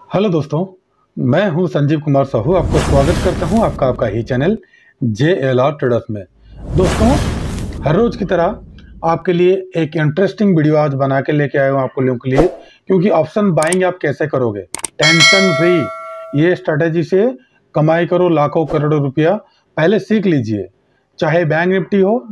Hello दोस्तों, मैं हूं संजीव कुमार साहू। आपको स्वागत करता हूं आपका ही चैनल JLR ट्रेडर्स में। दोस्तों, हर रोज़ की तरह आपके लिए एक इंटरेस्टिंग वीडियो आज बना के लेके आया हूं आपको लोगों के लिए, क्योंकि ऑप्शन बाइंग आप कैसे करोगे टेंशन फ्री। ये स्ट्रैटेजी से कमाई करो लाखों करोड़ों रुपया, पहले सीख लीजिए। चाहे बैंक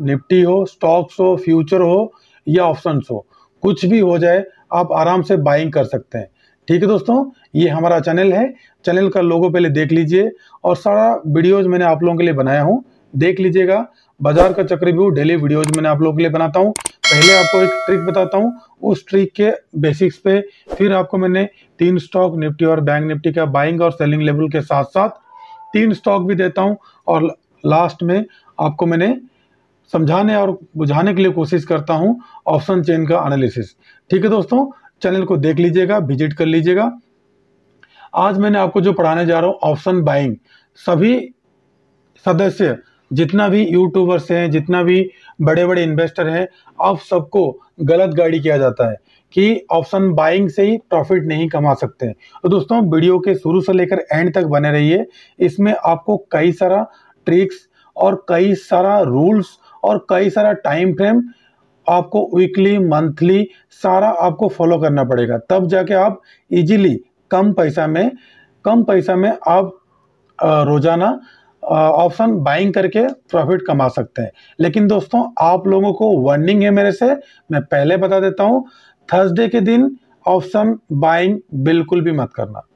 निफ्टी हो, स्टॉक्स हो, फ्यूचर हो या ऑप्शंस हो, कुछ भी हो जाए आप आराम से बाइंग कर सकते हैं। ठीक है दोस्तों, ये हमारा चैनल है। चैनल का लोगो पहले देख लीजिए और सारा वीडियोज मैंने आप लोगों के लिए बनाया हूँ, देख लीजिएगा। बाजार का चक्रव्यूह डेली वीडियोज मैंने आप लोगों के लिए बनाता हूँ। पहले आपको एक ट्रिक बताता हूँ, उस ट्रिक के बेसिक्स पे फिर आपको मैंने 3 स्टॉक निफ्टी और बैंक निफ्टी का बाइंग और सेलिंग लेवल के साथ साथ 3 स्टॉक भी देता हूँ, और लास्ट में आपको मैंने समझाने और बुझाने के लिए कोशिश करता हूं ऑप्शन चेन का एनालिसिस। ठीक है दोस्तों, चैनल को देख लीजिएगा, विजिट कर लीजिएगा। आज मैंने आपको जो पढ़ाने जा रहा हूं ऑप्शन बाइंग, सभी सदस्य जितना भी यूट्यूबर्स हैं, जितना भी बड़े बड़े इन्वेस्टर हैं, आप सबको गलत गाइड किया जाता है कि ऑप्शन बाइंग से ही प्रॉफिट नहीं कमा सकते हैं। तो दोस्तों, वीडियो के शुरू से लेकर एंड तक बने रहिए। इसमें आपको कई सारा ट्रिक्स और कई सारा रूल्स और कई सारा टाइम फ्रेम आपको वीकली मंथली सारा आपको फॉलो करना पड़ेगा, तब जाके आप इजीली कम पैसा में आप रोजाना ऑप्शन बाइंग करके प्रॉफिट कमा सकते हैं। लेकिन दोस्तों, आप लोगों को वार्निंग है मेरे से, मैं पहले बता देता हूं, थर्सडे के दिन ऑप्शन बाइंग बिल्कुल भी मत करना।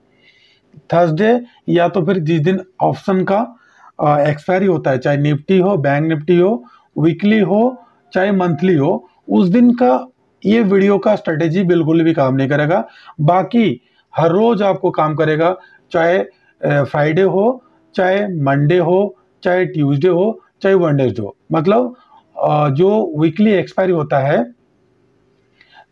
थर्सडे या तो फिर जिस दिन ऑप्शन का एक्सपायरी होता है, चाहे निफ्टी हो, बैंक निफ्टी हो, वीकली हो, चाहे मंथली हो, उस दिन का ये वीडियो का स्ट्रेटेजी बिल्कुल भी काम नहीं करेगा। बाकी हर रोज आपको काम करेगा, चाहे फ्राइडे हो, चाहे मंडे हो, चाहे ट्यूसडे हो, चाहे वेडनेसडे हो। मतलब जो वीकली एक्सपायरी होता है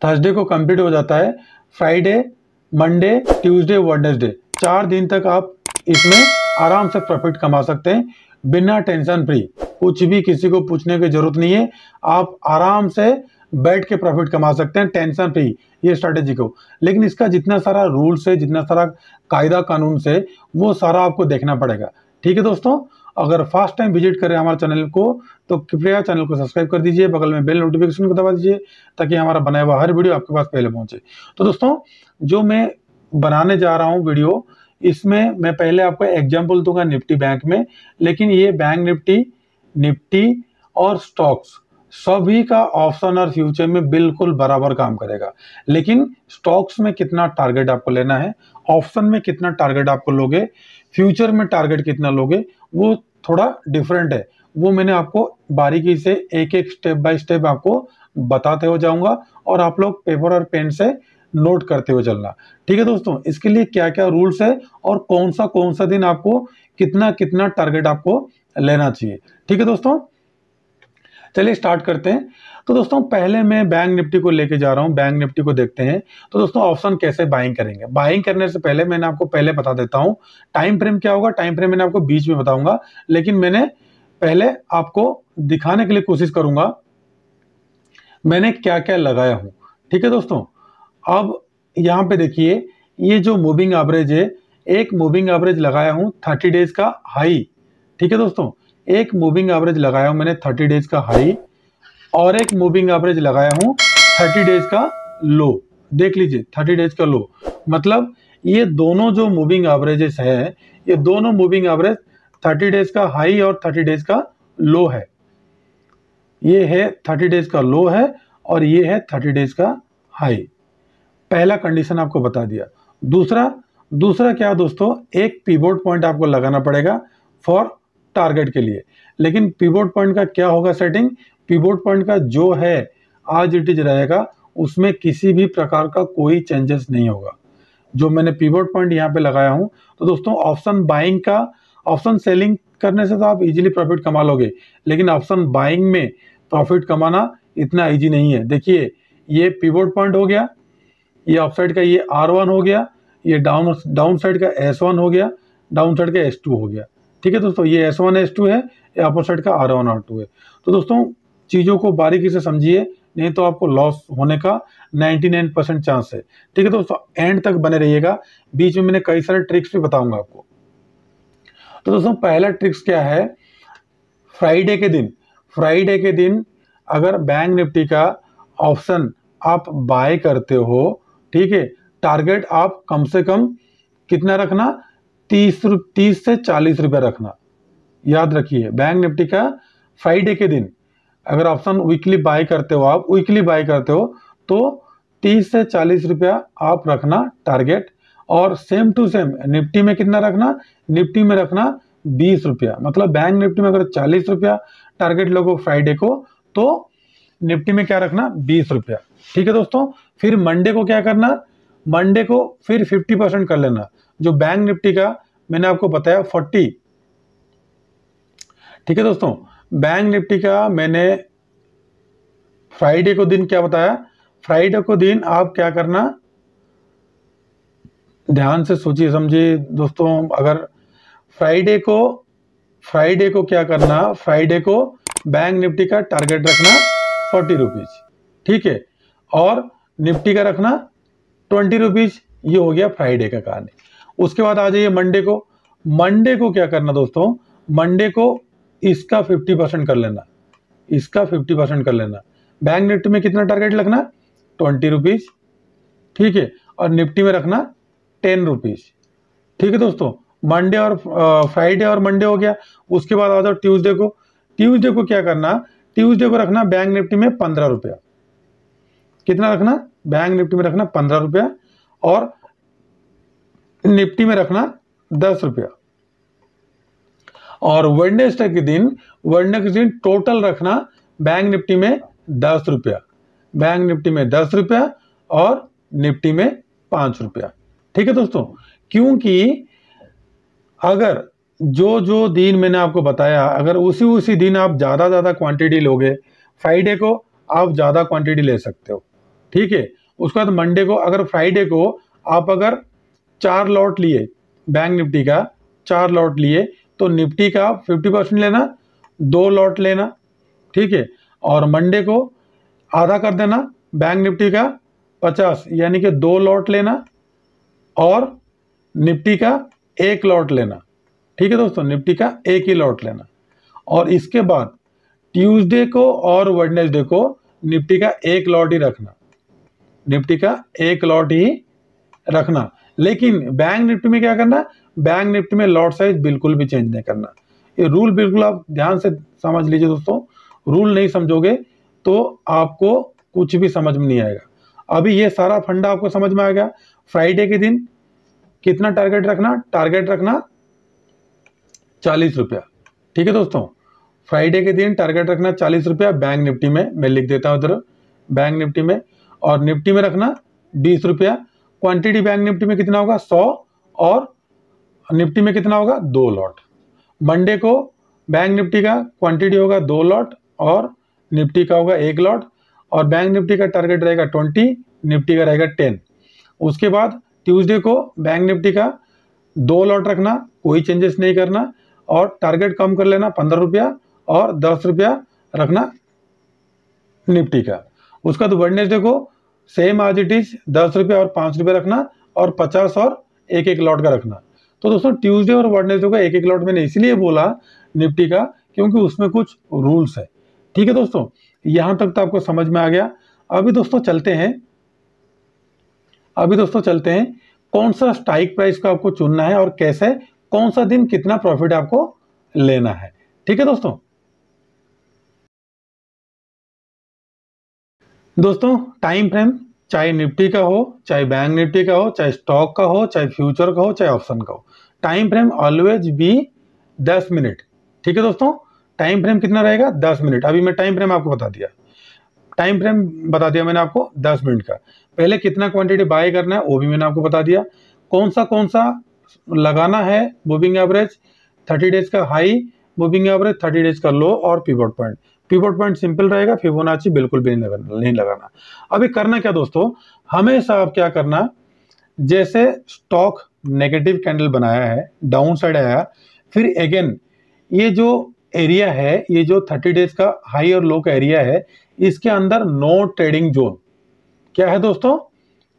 थर्सडे को कंप्लीट हो जाता है, फ्राइडे, मंडे, ट्यूसडे, वेडनेसडे 4 दिन तक आप इसमें आराम से प्रॉफिट कमा सकते हैं, बिना टेंशन फ्री। कुछ भी किसी को पूछने की जरूरत नहीं है, आप आराम से बैठ के प्रॉफिट कमा सकते हैं टेंशन फ्री ये स्ट्रैटेजी को। लेकिन इसका जितना सारा रूल्स है, जितना सारा कायदा कानून से, वो सारा आपको देखना पड़ेगा। ठीक है दोस्तों, अगर फर्स्ट टाइम विजिट करें हमारे चैनल को तो कृपया चैनल को सब्सक्राइब कर दीजिए, बगल में बेल नोटिफिकेशन को दबा दीजिए ताकि हमारा बनाया हुआ हर वीडियो आपके पास पहले पहुंचे। तो दोस्तों, जो मैं बनाने जा रहा हूं वीडियो, इसमें मैं पहले आपको एग्जाम्पल दूंगा निफ्टी बैंक में, लेकिन ये बैंक निफ्टी और स्टॉक्स सभी का ऑप्शन और फ्यूचर में बिल्कुल बराबर काम करेगा। लेकिन स्टॉक्स में कितना टारगेट आपको लेना है, ऑप्शन में कितना टारगेट आपको लोगे, फ्यूचर में टारगेट कितना लोगे, वो थोड़ा डिफरेंट है। वो मैंने आपको बारीकी से एक एक स्टेप बाय स्टेप आपको बताते हुए जाऊंगा, और आप लोग पेपर और पेन से नोट करते हुए चलना। ठीक है दोस्तों, इसके लिए क्या क्या रूल्स है और कौन सा दिन आपको कितना कितना टारगेट आपको लेना चाहिए। ठीक है दोस्तों, चलिए स्टार्ट करते हैं। तो दोस्तों, पहले मैं बैंक निफ्टी को लेके जा रहा हूं, बैंक निफ्टी को देखते हैं। तो दोस्तों, ऑप्शन कैसे बाइंग करेंगे। बाइंग करने से पहले मैंने आपको पहले बता देता हूं टाइम फ्रेम क्या होगा। टाइम फ्रेम मैंने आपको बीच में बताऊंगा, लेकिन मैंने पहले आपको दिखाने के लिए कोशिश करूंगा मैंने क्या क्या लगाया हूं। ठीक है दोस्तों, अब यहां पे देखिए, ये जो मूविंग एवरेज है, एक मूविंग एवरेज लगाया हूं 30 डेज का हाई। ठीक है दोस्तों, एक मूविंग एवरेज लगाया हूं मैंने 30 डेज का हाई, और एक मूविंग एवरेज लगाया हूं 30 डेज का लो। देख लीजिए, 30 डेज का लो, मतलब ये दोनों जो मूविंग एवरेजेस है, ये दोनों मूविंग एवरेज 30 डेज का हाई और 30 डेज का लो है। ये है 30 डेज का लो है और ये है 30 डेज का हाई। पहला कंडीशन आपको बता दिया। दूसरा क्या दोस्तों, एक पिवोट पॉइंट आपको लगाना पड़ेगा फॉर टारगेट के लिए। लेकिन पिवोट पॉइंट का क्या होगा सेटिंग, पिवोट पॉइंट का जो है आज इट इज रहेगा, उसमें किसी भी प्रकार का कोई चेंजेस नहीं होगा। जो मैंने पिवोट पॉइंट यहाँ पे लगाया हूँ, तो दोस्तों ऑप्शन बाइंग का, ऑप्शन सेलिंग करने से तो आप इजीली प्रॉफिट कमा लोगे, लेकिन ऑप्शन बाइंग में प्रॉफिट कमाना इतना इजी नहीं है। देखिए, ये पिवोट पॉइंट हो गया, ये अपसाइड का ये R1 हो गया, ये डाउन साइड का S1 हो गया, डाउन साइड का S2 हो गया। ठीक है दोस्तों, ये S1 S2 है, ये अपर साइड का R1 R2 है। तो दोस्तों, चीज़ों को बारीकी से समझिए, नहीं तो आपको लॉस होने का 99% चांस है। ठीक है दोस्तों, एंड तक बने रहिएगा, बीच में मैंने कई सारे ट्रिक्स भी बताऊंगा आपको। तो दोस्तों पहला ट्रिक्स क्या है, फ्राइडे के दिन अगर बैंक निफ्टी का ऑप्शन आप बाय करते हो, ठीक है, टारगेट आप कम से कम कितना रखना, 30 से 40 रुपये रखना। याद रखिए, बैंक निफ्टी का फ्राइडे के दिन अगर ऑप्शन वीकली बाय करते हो, आप वीकली बाय करते हो तो 30 से 40 रुपया आप रखना टारगेट। और सेम टू सेम निफ्टी में कितना रखना, निफ्टी में रखना 20 रुपया। मतलब बैंक निफ्टी में अगर 40 रुपया टारगेट लोगो फ्राइडे को, तो निफ्टी में क्या रखना, 20 रुपया। ठीक है दोस्तों, फिर मंडे को क्या करना, मंडे को फिर 50% कर लेना। जो बैंक निफ्टी का मैंने आपको बताया 40, ठीक है दोस्तों, बैंक निफ्टी का मैंने फ्राइडे को दिन क्या बताया, फ्राइडे को दिन आप क्या करना, ध्यान से सोचिए समझिए दोस्तों। अगर फ्राइडे को क्या करना, फ्राइडे को बैंक निफ्टी का टारगेट रखना 40 रुपीज, ठीक है, और निफ्टी का रखना 20 रुपीज। ये हो गया फ्राइडे का कहानी। उसके बाद आ जाइए मंडे को। मंडे को क्या करना दोस्तों, मंडे को इसका 50% कर लेना, इसका 50% कर लेना। बैंक निफ्टी में कितना टारगेट रखना, 20 रुपीज, ठीक है, और निफ्टी में रखना 10 रुपीज। ठीक है दोस्तों, मंडे और फ्राइडे और मंडे हो गया। उसके बाद आ जाओ ट्यूसडे को। ट्यूसडे को क्या करना, ट्यूसडे को रखना बैंक निफ्टी में 15 रुपया। कितना रखना, बैंक निफ्टी में रखना 15 रुपया, और निफ्टी में रखना 10 रुपया। और वेडनेसडे के दिन टोटल रखना बैंक निफ्टी में 10 रुपया, बैंक निफ्टी में 10 रुपया और निफ्टी में 5 रुपया। ठीक है दोस्तों, क्योंकि अगर जो दिन मैंने आपको बताया, अगर उसी दिन आप ज़्यादा क्वांटिटी लोगे, फ्राइडे को आप ज़्यादा क्वांटिटी ले सकते हो, ठीक है। उसके बाद मंडे को, अगर फ्राइडे को आप अगर 4 लॉट लिए, बैंक निफ्टी का 4 लॉट लिए, तो निफ्टी का 50% लेना, 2 लॉट लेना, ठीक है। और मंडे को आधा कर देना, बैंक निफ्टी का 50 यानी कि 2 लॉट लेना, और निफ्टी का 1 लॉट लेना। ठीक है दोस्तों, निफ्टी का 1 ही लॉट लेना। और इसके बाद ट्यूसडे को और वेडनेसडे को निफ्टी का 1 लॉट ही रखना, निफ्टी का 1 लॉट ही रखना। लेकिन बैंक निफ्टी में क्या करना, बैंक निफ्टी में लॉट साइज बिल्कुल भी चेंज नहीं करना। ये रूल बिल्कुल आप ध्यान से समझ लीजिए दोस्तों, रूल नहीं समझोगे तो आपको कुछ भी समझ में नहीं आएगा। अभी ये सारा फंडा आपको समझ में आ गया। फ्राइडे के दिन कितना टारगेट रखना, टारगेट रखना 40 रुपया। ठीक है दोस्तों, फ्राइडे के दिन टारगेट रखना 40 रुपया बैंक निफ्टी में, मैं लिख देता हूँ इधर, बैंक निफ्टी में, और निफ्टी में रखना 20 रुपया। क्वांटिटी बैंक निफ्टी में कितना होगा, 100, और निफ्टी में कितना होगा, 2 लॉट। मंडे को बैंक निफ्टी का क्वांटिटी होगा 2 लॉट और निफ्टी का होगा 1 लॉट, और बैंक निफ्टी का टारगेट रहेगा 20, निफ्टी का रहेगा 10। उसके बाद ट्यूसडे को बैंक निफ्टी का 2 लॉट रखना, कोई चेंजेस नहीं करना, और टारगेट कम कर लेना 15 रुपया, और 10 रुपया रखना निफ्टी का। उसका तो वेडनेसडे को सेम आज इट इज 10 रुपया और 5 रुपया रखना, और 50 और 1 लॉट का रखना। तो दोस्तों ट्यूसडे और वेडनेसडे का 1 लॉट मैंने इसलिए बोला निफ्टी का, क्योंकि उसमें कुछ रूल्स है। ठीक है दोस्तों, यहां तक तो आपको समझ में आ गया। अभी दोस्तों चलते हैं कौन सा स्ट्राइक प्राइस को आपको चुनना है और कैसे, कौन सा दिन कितना प्रॉफिट आपको लेना है। ठीक है दोस्तों, टाइम फ्रेम चाहे निफ्टी का हो, चाहे बैंक निफ्टी का हो, चाहे स्टॉक का हो, चाहे फ्यूचर का हो, चाहे ऑप्शन का हो, time frame always be 10 minute. ठीक है दोस्तों, टाइम फ्रेम कितना रहेगा, 10 मिनट। अभी मैं टाइम फ्रेम आपको बता दिया, टाइम फ्रेम बता दिया मैंने आपको 10 मिनट का। पहले कितना क्वांटिटी बाय करना है वो भी मैंने आपको बता दिया। कौन सा लगाना है, मूविंग एवरेज 30 डेज का हाई, मूविंग एवरेज 30 डेज का लो, और pivot point. Pivot point simple रहेगा, फिबोनाची बिल्कुल भी नहीं लगाना। अभी करना क्या दोस्तों, हमेशा आप क्या करना, जैसे स्टॉक नेगेटिव कैंडल बनाया है, डाउन साइड आया, फिर अगेन ये जो एरिया है, ये जो 30 डेज का हाई और लो का एरिया है, इसके अंदर नो ट्रेडिंग जोन। क्या है दोस्तों?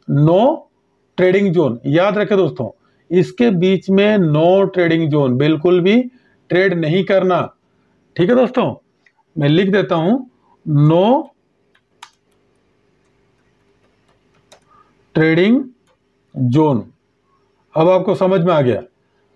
No trading zone. याद रखें दोस्तों, इसके बीच में नो ट्रेडिंग जोन, बिल्कुल भी ट्रेड नहीं करना। ठीक है दोस्तों, मैं लिख देता हूं, नो ट्रेडिंग जोन। अब आपको समझ में आ गया?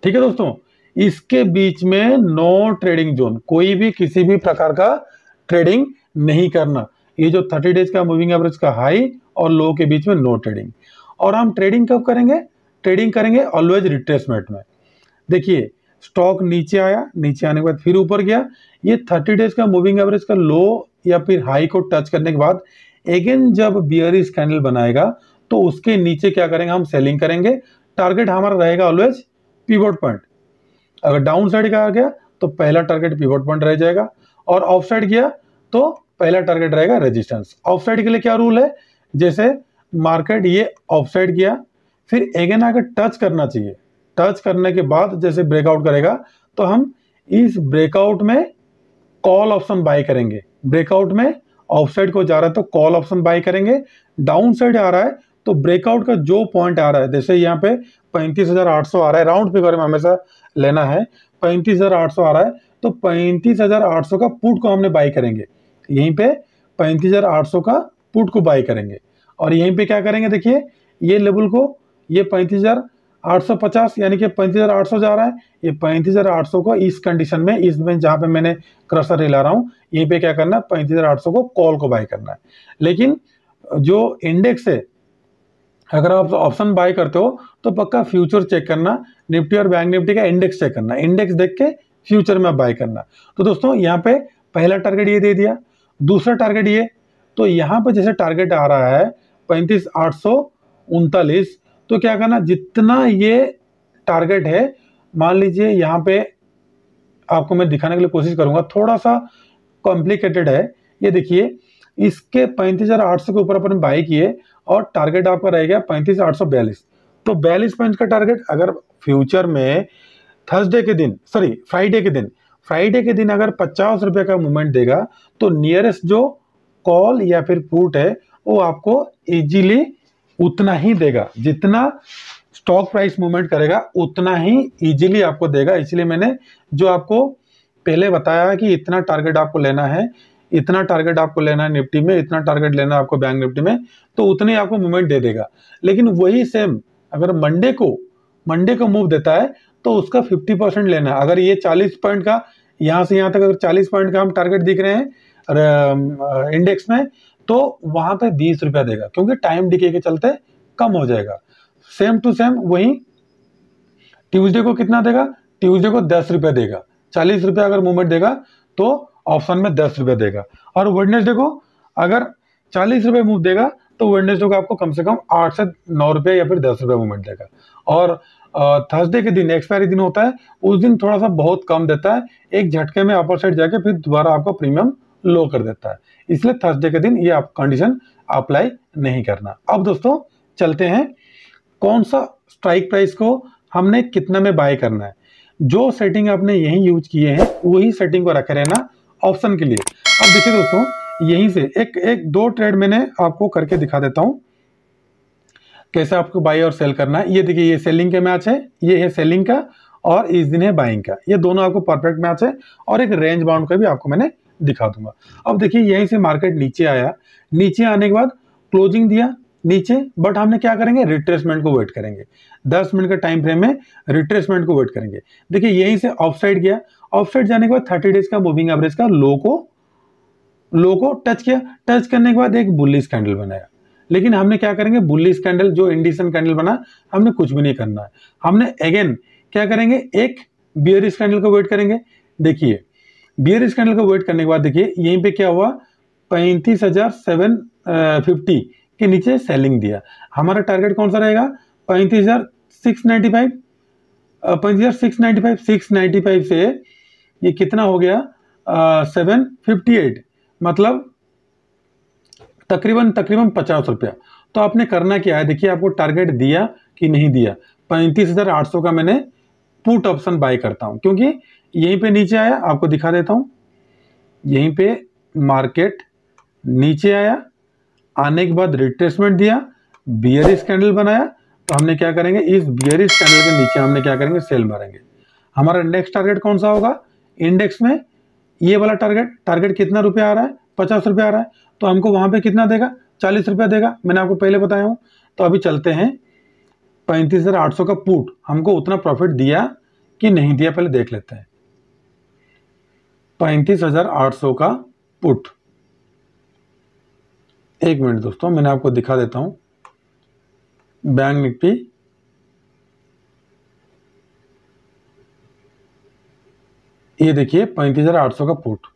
ठीक है दोस्तों, इसके बीच में नो ट्रेडिंग जोन, कोई भी किसी भी प्रकार का ट्रेडिंग नहीं करना। ये जो 30 डेज का मूविंग एवरेज का हाई और लो के बीच में नो ट्रेडिंग। और हम ट्रेडिंग कब करेंगे? ट्रेडिंग करेंगे ऑलवेज रिट्रेसमेंट में। देखिए, स्टॉक नीचे आया, नीचे आने के बाद फिर ऊपर गया, ये 30 डेज का मूविंग एवरेज का लो या फिर हाई को टच करने के बाद अगेन जब बियरिश कैंडल बनाएगा तो उसके नीचे क्या करेंगे? हम सेलिंग करेंगे। टारगेट हमारा रहेगा ऑलवेज पिवट पॉइंट। अगर डाउन साइड का आ गया तो पहला टारगेट पिवट पॉइंट रह जाएगा, और ऑफ साइड गया तो पहला टारगेट रहेगा रेजिस्टेंस। ऑफ साइड के लिए क्या रूल है? जैसे मार्केट ये ऑफ साइड गया, फिर अगेन आकर टच करना चाहिए। टच करने के बाद जैसे ब्रेकआउट करेगा तो हम इस ब्रेकआउट में कॉल ऑप्शन बाय करेंगे। ब्रेकआउट में ऑफ साइड को जा रहा है तो कॉल ऑप्शन बाय करेंगे। डाउन साइड आ रहा है तो ब्रेकआउट का जो पॉइंट आ रहा है, जैसे यहाँ पे 35,800 आ रहा है, राउंड फिगर में हमेशा लेना है, 35,800 आ रहा है तो 35,800 का पुट को हमने बाय करेंगे। यहीं पे 35,800 का पुट को बाय करेंगे, और यहीं पे क्या करेंगे? देखिए, ये लेवल को, ये 35,850 यानी कि 35,800 जा रहा है, ये 35,800 को इस कंडीशन में, इसमें जहां पे मैंने क्रसर हिला रहा हूं, यहीं पे क्या करना है? 35,800 को कॉल को बाय करना है। लेकिन जो इंडेक्स है, अगर आप ऑप्शन बाय करते हो तो पक्का फ्यूचर चेक करना, निफ्टी और बैंक निफ्टी का इंडेक्स चेक करना, इंडेक्स देख के फ्यूचर में बाय करना। तो दोस्तों, यहाँ पे पहला टारगेट ये दे दिया, दूसरा टारगेट ये, तो यहाँ पे जैसे टारगेट आ रहा है 35,839, तो क्या करना? जितना ये टारगेट है, मान लीजिए यहाँ पे आपको मैं दिखाने के लिए कोशिश करूंगा, थोड़ा सा कॉम्प्लिकेटेड है। ये देखिए, इसके 35,800 के ऊपर अपन बाय किए और टारगेट आपका रह गया 35,842। तो 42 पॉइंट का टारगेट अगर फ्यूचर में थर्सडे के दिन, सॉरी फ्राइडे के दिन अगर 50 रुपए का मूवमेंट देगा तो नियरेस्ट जो कॉल या फिर पुट है वो आपको इजीली उतना ही देगा, जितना स्टॉक प्राइस मूवमेंट करेगा उतना ही इजीली आपको देगा। इसलिए मैंने जो आपको पहले बताया कि इतना टारगेट आपको लेना है, इतना टारगेट आपको लेना है निफ्टी में, इतना टारगेट लेना है आपको बैंक निफ्टी में, तो उतने आपको मूवमेंट दे देगा। लेकिन वही सेम अगर मंडे को मूव देता है तो उसका 50% लेना है। अगर ये 40 पॉइंट का, यहां से यहां तक अगर 40 पॉइंट का हम टारगेट दिख रहे हैं इंडेक्स में, तो वहां पे 20 रुपया देगा, क्योंकि टाइम डिके के चलते कम हो जाएगा। सेम टू सेम वही ट्यूसडे को कितना देगा? ट्यूसडे को 10 रुपया देगा। 40 रुपया अगर मूवमेंट देगा तो ऑप्शन में 10 रुपया देगा। और वेडनेसडे को अगर 40 रुपये मूव देगा तो वेडनेसडे को आपको कम से कम 8 से 9 रुपये या फिर 10 रुपये मूवमेंट देगा। और थर्सडे के दिन एक्सपायरी दिन होता है, उस दिन थोड़ा सा बहुत कम देता है, एक झटके में अपर साइड जाके फिर दोबारा आपको प्रीमियम लो कर देता है। इसलिए थर्सडे के दिन ये आप कंडीशन अप्लाई नहीं करना। अब दोस्तों चलते हैं, कौन सा स्ट्राइक प्राइस को हमने कितना में बाय करना है। जो सेटिंग आपने यही यूज किए हैं वही सेटिंग को रखे रहना ऑप्शन के लिए। अब देखिए दोस्तों, यहीं से एक दो ट्रेड मैंने आपको करके दिखा देता हूं कैसे आपको बाय और सेल करना है। ये देखिए, ये सेलिंग के मैच है, ये है सेलिंग का, और इस दिन है बाइंग का। ये दोनों आपको परफेक्ट मैच है, और एक रेंज बाउंड का भी आपको मैंने दिखा दूंगा। अब देखिए, यहीं से मार्केट नीचे आया, नीचे आने के बाद क्लोजिंग दिया नीचे, बट हमने क्या करेंगे? रिट्रेसमेंट को वेट करेंगे। 10 मिनट का टाइम फ्रेम में रिट्रेसमेंट को वेट करेंगे। देखिए, यहीं से ऑफ साइड गया, ऑफ साइड जाने के बाद 30 डेज का मूविंग एवरेज का लो को टच किया। टच करने के बाद एक बुलिश कैंडल बनाया। लेकिन हमने क्या करेंगे? बुलिश कैंडल जो इंडिसन कैंडल बना, हमने कुछ भी नहीं करना है। हमने अगेन क्या करेंगे? एक बियरिश कैंडल को वेट करेंगे। देखिए, बियरिश कैंडल को वेट करने के बाद देखिए यहीं पे क्या हुआ? 35,750 के नीचे सेलिंग दिया। हमारा टारगेट कौन सा रहेगा? 35,695। 695 से ये कितना हो गया? 758, मतलब तकरीबन 50 रुपया। तो आपने करना क्या है? देखिए, आपको टारगेट दिया कि नहीं दिया। 35,800 का मैंने पुट ऑप्शन बाय करता हूं, क्योंकि यहीं पे नीचे आया, आपको दिखा देता हूँ। यहीं पे मार्केट नीचे आया, आने के बाद रिट्रेसमेंट दिया, बियरिश कैंडल बनाया, तो हमने क्या करेंगे, इस बियरिश कैंडल के नीचे हमने क्या करेंगे, सेल मारेंगे। हमारा नेक्स्ट टारगेट कौन सा होगा इंडेक्स में, ये वाला टारगेट कितना रुपया आ रहा है, 50 रुपया आ रहा है, तो हमको वहां पे कितना देगा, 40 रुपया देगा, मैंने आपको पहले बताया हूँ। तो अभी चलते हैं, 35,800 का पुट हमको उतना प्रॉफिट दिया कि नहीं दिया, पहले देख लेते हैं। 35,800 का पुट, एक मिनट दोस्तों, मैंने आपको दिखा देता हूं। बैंक निफ्टी, ये देखिए 35,800 का पुट।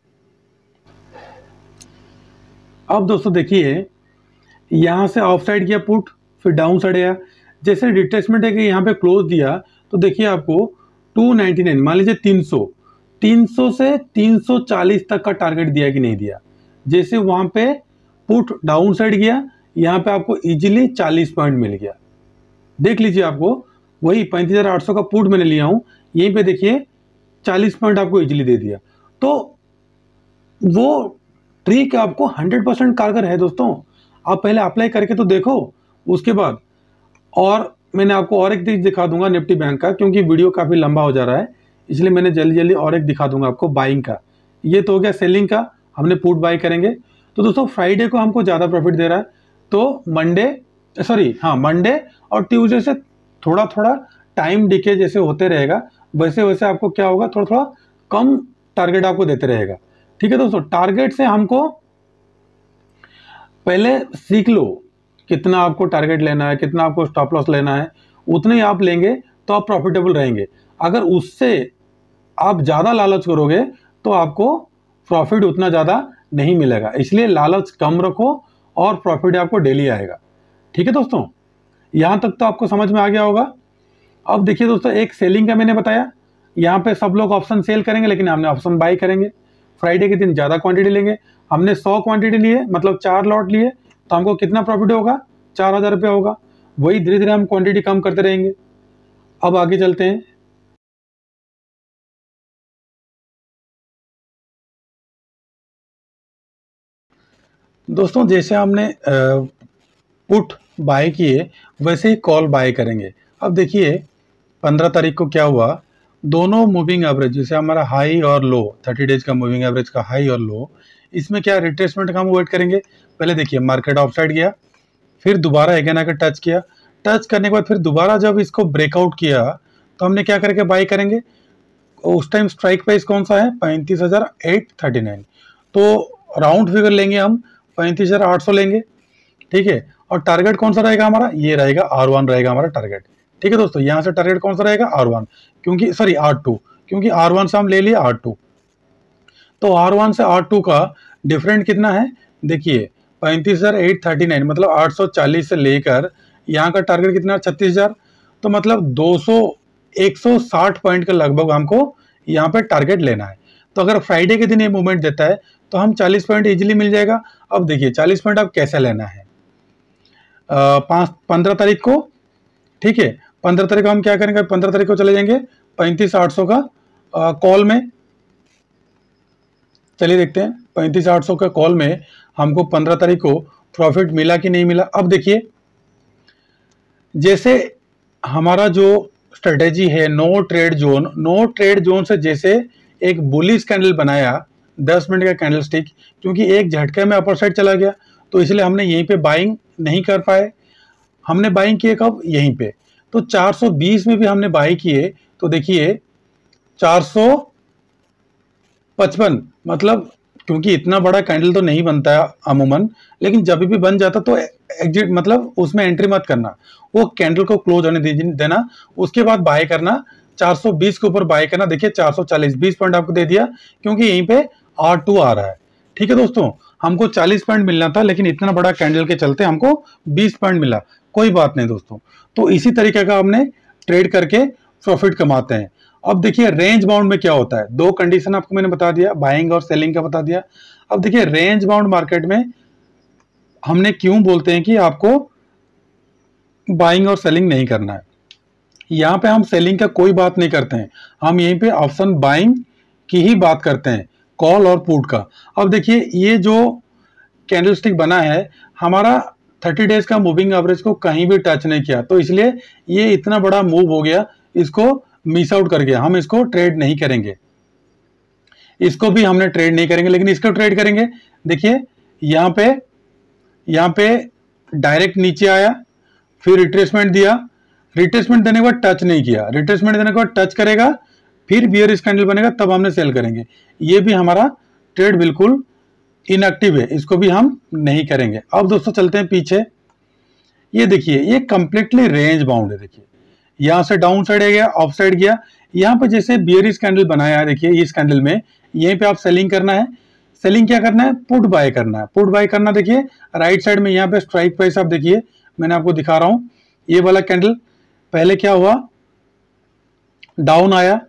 अब दोस्तों देखिए, यहां से ऑफ साइड किया पुट, फिर डाउन साइड आया, जैसे रिट्रेसमेंट है कि यहाँ पे क्लोज दिया, तो देखिए आपको 299, मान लीजिए 300 से 340 तक का टारगेट दिया कि नहीं दिया। जैसे वहां पे पुट डाउन साइड गया, यहाँ पे आपको इजीली 40 पॉइंट मिल गया। देख लीजिए, आपको वही 35,800 का पुट मैंने लिया हूं, यहीं पे देखिए 40 पॉइंट आपको इजीली दे दिया। तो वो ट्रिक आपको 100% कारगर है दोस्तों, आप पहले अप्लाई करके तो देखो, उसके बाद। और मैंने आपको और एक चीज दिखा दूंगा निफ्टी बैंक का, क्योंकि वीडियो काफी लंबा हो जा रहा है, इसलिए मैंने जल्दी जल्दी और एक दिखा दूंगा आपको बाइंग का। ये तो हो गया सेलिंग का, हमने पुट बाई करेंगे। तो दोस्तों फ्राइडे को हमको ज़्यादा प्रॉफिट दे रहा है, तो मंडे और ट्यूसडे से थोड़ा थोड़ा टाइम डिके जैसे होते रहेगा, वैसे वैसे आपको क्या होगा, थोड़ा थोड़ा कम टारगेट आपको देते रहेगा। ठीक है दोस्तों, टारगेट से हमको पहले सीख लो कितना आपको टारगेट लेना है, कितना आपको स्टॉप लॉस लेना है, उतने ही आप लेंगे तो आप प्रॉफिटेबल रहेंगे। अगर उससे आप ज़्यादा लालच करोगे तो आपको प्रॉफिट उतना ज़्यादा नहीं मिलेगा, इसलिए लालच कम रखो और प्रॉफिट आपको डेली आएगा। ठीक है दोस्तों, यहाँ तक तो आपको समझ में आ गया होगा। अब देखिए दोस्तों, एक सेलिंग का मैंने बताया, यहाँ पे सब लोग ऑप्शन सेल करेंगे, लेकिन हमने ऑप्शन बाई करेंगे। फ्राइडे के दिन ज़्यादा क्वांटिटी लेंगे, हमने 100 क्वांटिटी लिए, मतलब 4 लॉट लिए, तो हमको कितना प्रॉफिट होगा, 4,000 रुपया होगा। वही धीरे धीरे हम क्वांटिटी कम करते रहेंगे। अब आगे चलते हैं। दोस्तों जैसे हमने पुट बाय किए, वैसे ही कॉल बाय करेंगे। अब देखिए 15 तारीख को क्या हुआ, दोनों मूविंग एवरेज, जैसे हमारा हाई और लो, 30 डेज का मूविंग एवरेज का हाई और लो, इसमें क्या रिट्रेसमेंट का हम वेट करेंगे। पहले देखिए मार्केट ऑफ साइड गया, फिर दोबारा अगेन आकर टच किया, टच करने के बाद फिर दोबारा जब इसको ब्रेकआउट किया, तो हमने क्या करके बाय करेंगे। उस टाइम स्ट्राइक प्राइस कौन सा है, 35,839, तो राउंड फिगर लेंगे हम, 35,800 लेंगे। ठीक है, और टारगेट कौन सा रहेगा हमारा, ये रहेगा R1 रहेगा हमारा टारगेट। ठीक है दोस्तों, यहाँ से टारगेट कौन सा रहेगा, R1, क्योंकि सॉरी R2, क्योंकि R1 से हम ले लिए R2, तो R1 से R2 का डिफरेंट कितना है, देखिए 35,839, मतलब 840 से लेकर यहाँ का टारगेट कितना, 36,000, तो मतलब 160 पॉइंट के लगभग हमको यहाँ पे टारगेट लेना है। तो अगर फ्राइडे के दिन ये मूवमेंट देता है तो हम 40 पॉइंट इजीली मिल जाएगा। अब देखिए 40 पॉइंट आप कैसे लेना है, 15 तारीख को, ठीक है, 15 तारीख को हम क्या करेंगे, 15 तारीख को चले जाएंगे 35,800 का कॉल में। चलिए देखते हैं 35,800 का कॉल में हमको 15 तारीख को प्रॉफिट मिला कि नहीं मिला। अब देखिए जैसे हमारा जो स्ट्रेटेजी है नो ट्रेड जोन से जैसे एक बुलिश कैंडल बनाया 10 मिनट का कैंडल स्टिक, क्योंकि एक झटके में अपर साइड चला गया, तो इसलिए हमने यहीं पे बाइंग नहीं कर पाए। हमने बाइंग किए कब, यहीं पे, तो 420 में भी हमने बाई किए, तो देखिए 455, मतलब क्योंकि इतना बड़ा कैंडल तो नहीं बनता है अमूमन, लेकिन जब भी बन जाता तो एग्जिट, मतलब उसमें एंट्री मत करना, वो कैंडल को क्लोज होने देना, उसके बाद बाय करना, 420 के ऊपर बाय करना। देखिए 440, 20 पॉइंट आपको दे दिया, क्योंकि यहीं पे R2 आ रहा है। ठीक है दोस्तों, हमको 40 पॉइंट मिलना था, लेकिन इतना बड़ा कैंडल के चलते हमको 20 पॉइंट मिला, कोई बात नहीं दोस्तों। तो इसी तरीके का हमने ट्रेड करके प्रॉफिट कमाते हैं। अब देखिए रेंज बाउंड में क्या होता है, दो कंडीशन आपको मैंने बता दिया, बाइंग और सेलिंग का बता दिया। अब देखिए रेंज बाउंड मार्केट में हमने क्यों बोलते हैं कि आपको बाइंग और सेलिंग नहीं करना है। यहाँ पे हम सेलिंग का कोई बात नहीं करते हैं, हम यहीं पे ऑप्शन बाइंग की ही बात करते हैं, कॉल और पुट का। अब देखिए ये जो कैंडलस्टिक बना है हमारा 30 डेज का मूविंग एवरेज को कहीं भी टच नहीं किया, तो इसलिए ये इतना बड़ा मूव हो गया, इसको मिस आउट कर गया। हम इसको ट्रेड नहीं करेंगे, इसको भी हमने ट्रेड नहीं करेंगे, लेकिन इसको ट्रेड करेंगे। देखिए यहाँ पे डायरेक्ट नीचे आया, फिर रिट्रेसमेंट दिया, रिट्रेसमेंट देने के बाद टच नहीं किया, रिट्रेसमेंट देने के बाद टच करेगा, फिर बियरिश कैंडल बनेगा, तब हमने सेल करेंगे। ये भी हमारा ट्रेड बिल्कुल इनएक्टिव है, इसको भी हम नहीं करेंगे। अब दोस्तों चलते हैं पीछे। ये देखिए ये कंप्लीटली रेंज बाउंड है। देखिए यहाँ से डाउन साइड गया, ऑफ साइड गया, यहाँ पे जैसे बियरिश कैंडल बनाया है, देखिए इस कैंडल में यहीं पे आप सेलिंग करना है। सेलिंग क्या करना है? पुट बाय करना है। पुट बाय करना, देखिए राइट साइड में यहाँ पे स्ट्राइक प्राइस आप देखिए, मैंने आपको दिखा रहा हूँ। ये वाला कैंडल पहले क्या हुआ, डाउन आया,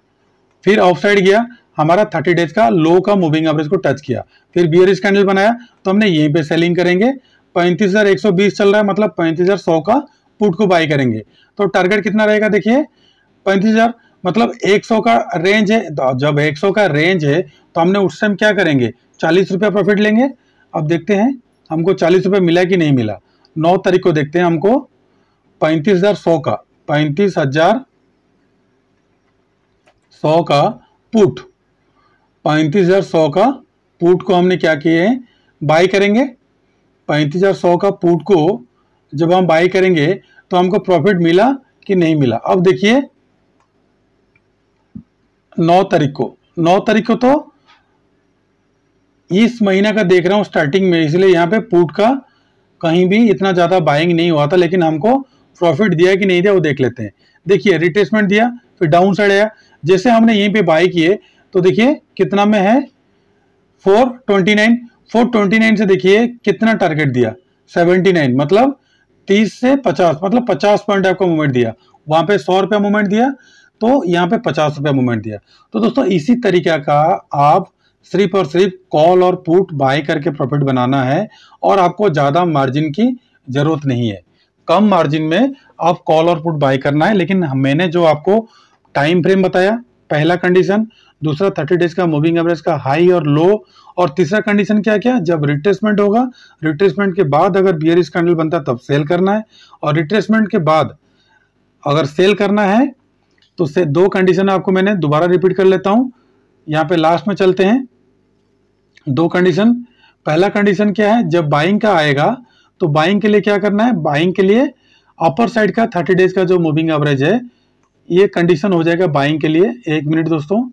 फिर ऑफ साइड गया, हमारा 30 डेज का लो का मूविंग एवरेज को टच किया, फिर बियरिश कैंडल बनाया, तो हमने यहीं पे सेलिंग करेंगे। 35,120 चल रहा है, मतलब 35,100 का पुट को बाय करेंगे। तो टारगेट कितना रहेगा? देखिए 35,000, मतलब 100 का रेंज है। तो जब 100 का रेंज है तो हमने उस टाइम क्या करेंगे, 40 रुपया प्रॉफिट लेंगे। अब देखते हैं हमको 40 रुपया मिला कि नहीं मिला। 9 तारीख को देखते हैं, हमको 35,100 का 35,100 का पुट, 35,100 का पुट को हमने क्या किए हैं, बाई करेंगे। 35,100 का पुट को जब हम बाई करेंगे तो हमको प्रॉफिट मिला कि नहीं मिला। अब देखिए 9 तारीख को तो इस महीने का देख रहा हूं स्टार्टिंग में, इसलिए यहाँ पे पुट का कहीं भी इतना ज्यादा बाइंग नहीं हुआ था, लेकिन हमको प्रॉफिट दिया कि नहीं दिया वो देख लेते हैं। देखिए रिट्रेसमेंट दिया, फिर डाउन साइड आया, जैसे हमने यहीं पे बाई किए तो देखिए कितना में है, 429 से देखिए कितना टारगेट दिया, 79, मतलब 30 से 50, मतलब 50 पॉइंट आपको मूवमेंट दिया। वहां पे 100 रुपया मूवमेंट दिया, तो यहाँ पे 50 रुपया मूवमेंट दिया। तो दोस्तों इसी तरीके का आप सिर्फ और सिर्फ कॉल और पुट बाय करके प्रॉफिट बनाना है, और आपको ज्यादा मार्जिन की जरूरत नहीं है। कम मार्जिन में आप कॉल और पुट बाय करना है। लेकिन मैंने जो आपको टाइम फ्रेम बताया, पहला कंडीशन, दूसरा 30 डेज का मूविंग एवरेज का हाई और लो, और तीसरा कंडीशन क्या क्या, जब रिट्रेसमेंट होगा, रिट्रेसमेंट के बाद अगर बियरिश कैंडल बनता है तब सेल करना है, और रिट्रेसमेंट के बाद अगर सेल करना है तो से 2 कंडीशन आपको मैंने दोबारा रिपीट कर लेता हूं। यहाँ पे लास्ट में चलते हैं। 2 कंडीशन, पहला कंडीशन क्या है, जब बाइंग का आएगा तो बाइंग के लिए क्या करना है, बाइंग के लिए अपर साइड का 30 डेज का जो मूविंग एवरेज है, ये कंडीशन हो जाएगा बाइंग के लिए। 1 मिनट दोस्तों,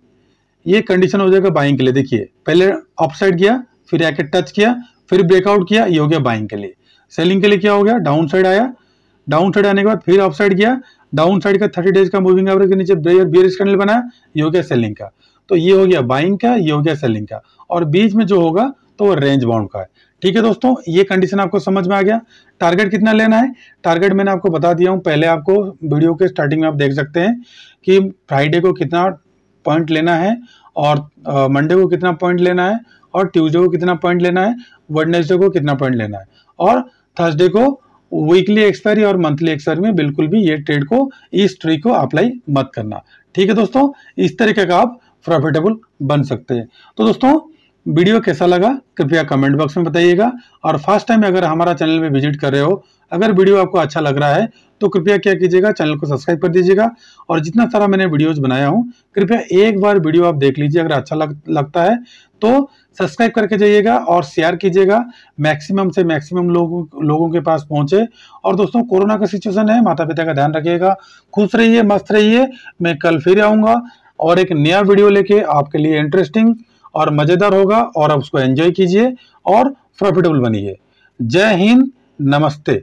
ये कंडीशन हो जाएगा बाइंग के लिए। देखिए पहले अप साइड गया, फिर आके टच किया, फिर ब्रेकआउट किया, ये हो गया बाइंग के लिए। सेलिंग के लिए क्या हो गया, डाउन साइड आया, डाउन साइड आने के बाद फिर अप साइड गया, डाउन साइड का 30 डेज का मूविंग एवरेज के नीचे बियरिश कैंडल बनाया, ये हो गया सेलिंग का। तो ये हो गया बाइंग का, ये हो गया सेलिंग का, और बीच में जो होगा तो वो रेंज बाउंड का है। ठीक है दोस्तों, ये कंडीशन आपको समझ में आ गया। टारगेट कितना लेना है, टारगेट मैंने आपको बता दिया हूं, पहले आपको वीडियो के स्टार्टिंग में आप देख सकते हैं कि फ्राइडे को कितना पॉइंट लेना है, और मंडे को कितना पॉइंट लेना है, और ट्यूसडे को कितना पॉइंट लेना है, वेडनेसडे को कितना पॉइंट लेना है, और थर्सडे को वीकली एक्सपायरी और मंथली एक्सपायरी में बिल्कुल भी ये ट्रेड को, इस ट्रिक को अप्लाई मत करना। ठीक है दोस्तों, इस तरीके का आप प्रॉफिटेबल बन सकते हैं। तो दोस्तों वीडियो कैसा लगा कृपया कमेंट बॉक्स में बताइएगा, और फर्स्ट टाइम अगर हमारा चैनल में विजिट कर रहे हो, अगर वीडियो आपको अच्छा लग रहा है तो कृपया क्या कीजिएगा, चैनल को सब्सक्राइब कर दीजिएगा, और जितना सारा मैंने वीडियोज बनाया हूं कृपया एक बार वीडियो आप देख लीजिए। अगर अच्छा लगता है तो सब्सक्राइब करके जाइएगा और शेयर कीजिएगा, मैक्सिमम से मैक्सिमम लोगों के पास पहुंचे। और दोस्तों कोरोना का सिचुएशन है, माता पिता का ध्यान रखिएगा, खुश रहिए, मस्त रहिए। मैं कल फिर आऊंगा और एक नया वीडियो लेके आपके लिए, इंटरेस्टिंग और मजेदार होगा, और आप उसको एंजॉय कीजिए और प्रॉफिटेबल बनिए। जय हिंद, नमस्ते।